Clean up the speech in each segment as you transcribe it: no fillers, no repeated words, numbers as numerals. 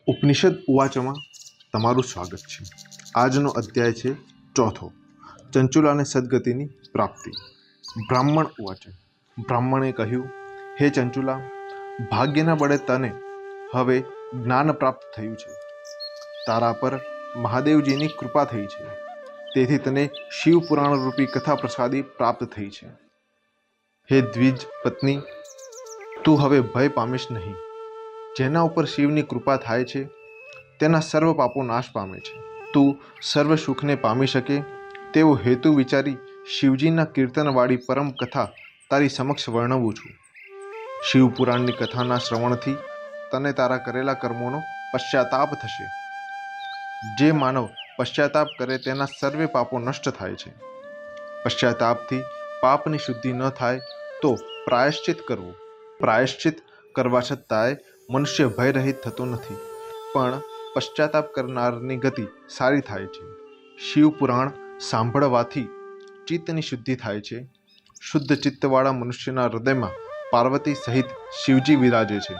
ઉપનિષદ ઉવાચમાં તમારું સ્વાગત છે। આજનો અધ્યાય છે ચોથો, ચંચુલાને સદગતિની પ્રાપ્તિ। બ્રાહ્મણ ઉવાચ, બ્રાહ્મણે કહ્યું, હે ચંચુલા, ભાગ્યના બળે તને હવે જ્ઞાન પ્રાપ્ત થયું છે। તારા પર મહાદેવજીની કૃપા થઈ છે, તેથી તને શિવ પુરાણ રૂપી કથા પ્રસાદી પ્રાપ્ત થઈ છે। હે દ્વિજ પત્ની, તું હવે ભય પામીશ નહીં। જેના ઉપર શિવની કૃપા થાય છે તેના સર્વ પાપો નાશ પામે છે। તું સર્વ સુખને પામી શકે તેવો હેતુ વિચારી શિવજીના કીર્તનવાળી પરમ કથા તારી સમક્ષ વર્ણવું છું। શિવ પુરાણની કથાના શ્રવણથી તને તારા કરેલા કર્મોનો પશ્ચાતાપ થશે। જે માનવ પશ્ચાતાપ કરે તેના સર્વે પાપો નષ્ટ થાય છે। પશ્ચાતાપથી પાપની શુદ્ધિ ન થાય તો પ્રાયશ્ચિત કરવું। પ્રાયશ્ચિત કરવા છતાંય મનુષ્ય ભયરહિત થતો નથી, પણ પશ્ચાતાપ કરનારની ગતિ સારી થાય છે। શિવ પુરાણ સાંભળવાથી ચિત્તની શુદ્ધિ થાય છે। શુદ્ધ ચિત્તવાળા મનુષ્યના હૃદયમાં પાર્વતી સહિત શિવજી વિરાજે છે।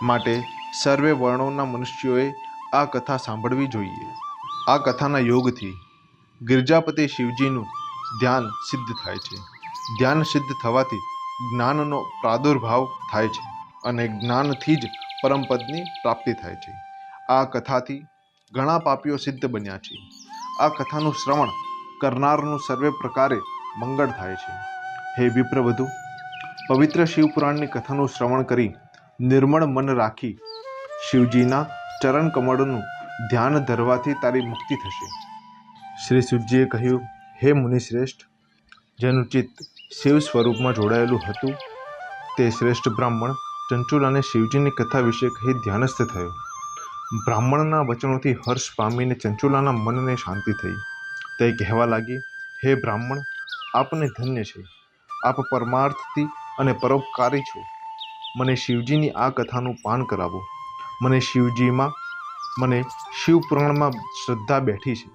માટે સર્વે વર્ણોના મનુષ્યોએ આ કથા સાંભળવી જોઈએ। આ કથાના યોગથી ગિરજાપતિ શિવજીનું ધ્યાન સિદ્ધ થાય છે। ધ્યાન સિદ્ધ થવાથી જ્ઞાનનો પ્રાદુર્ભાવ થાય છે અને જ્ઞાનથી જ પરમપદની પ્રાપ્તિ થાય છે। આ કથાથી ઘણા પાપીઓ સિદ્ધ બન્યા છે। આ કથાનું શ્રવણ કરનારનું સર્વે પ્રકારે મંગળ થાય છે। હે વિપ્રવધુ, પવિત્ર શિવપુરાણની કથાનું શ્રવણ કરી નિર્મળ મન રાખી શિવજીના ચરણ કમળનું ધ્યાન ધરવાથી તારી મુક્તિ થશે। શ્રી શિવજીએ કહ્યું, હે મુનિશ્રેષ્ઠ, જેનું ચિત્ત શિવ સ્વરૂપમાં જોડાયેલું હતું તે શ્રેષ્ઠ બ્રાહ્મણ ચંચુલાને શિવજીની કથા વિશે કહી ધ્યાનસ્થ થયો। બ્રાહ્મણના વચનોથી હર્ષ પામીને ચંચુલાના મનને શાંતિ થઈ। તે કહેવા લાગી, હે બ્રાહ્મણ, આપને ધન્ય છે। આપ પરમાર્થથી અને પરોપકારી છો। મને શિવજીની આ કથાનું પાન કરાવો। મને શિવ પુરાણમાં શ્રદ્ધા બેઠી છે।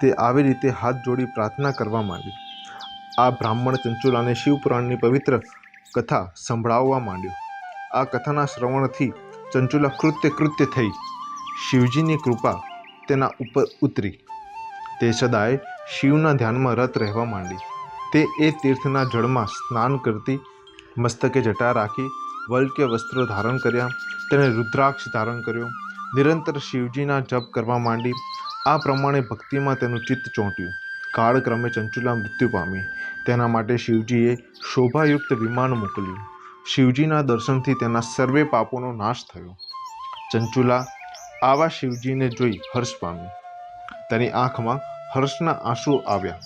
તે આવી રીતે હાથ જોડી પ્રાર્થના કરવા માંડી। આ બ્રાહ્મણ ચંચુલાને શિવપુરાણની પવિત્ર કથા સંભળાવવા માંડ્યો। આ કથાના શ્રવણથી ચંચુલા કૃત્ય થઈ શિવજીની કૃપા તેના ઉપર ઉતરી। તે સદાય શિવના ધ્યાનમાં રત રહેવા માંડી। તે એ તીર્થના જળમાં સ્નાન કરતી, મસ્તકે જટા રાખી, વલ્ક્ય વસ્ત્રો ધારણ કર્યા, તેને રુદ્રાક્ષ ધારણ કર્યો, નિરંતર શિવજીના જપ કરવા માંડી। આ પ્રમાણે ભક્તિમાં તેનું ચિત્ત ચોંટ્યું। કાળક્રમે ચંચુલા મૃત્યુ પામી। તેના માટે શિવજીએ શોભાયુક્ત વિમાન મોકલ્યું। શિવજીના દર્શનથી તેના સર્વે પાપોનો નાશ થયો। ચંચુલા આવા શિવજીને જોઈ હર્ષ પામી। તેની આંખમાં હર્ષના આંસુ આવ્યા।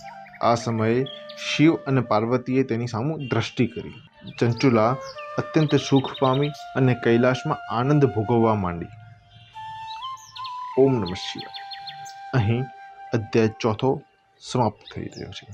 આ સમયે શિવ અને પાર્વતીએ તેની સામુ દ્રષ્ટિ કરી। ચંચુલા અત્યંત સુખ પામી અને કૈલાસમાં આનંદ ભોગવવા માંડી। ઓમ નમઃ શિવાય। અહીં અધ્યાય ચોથો સમાપ્ત થઈ રહ્યો છે।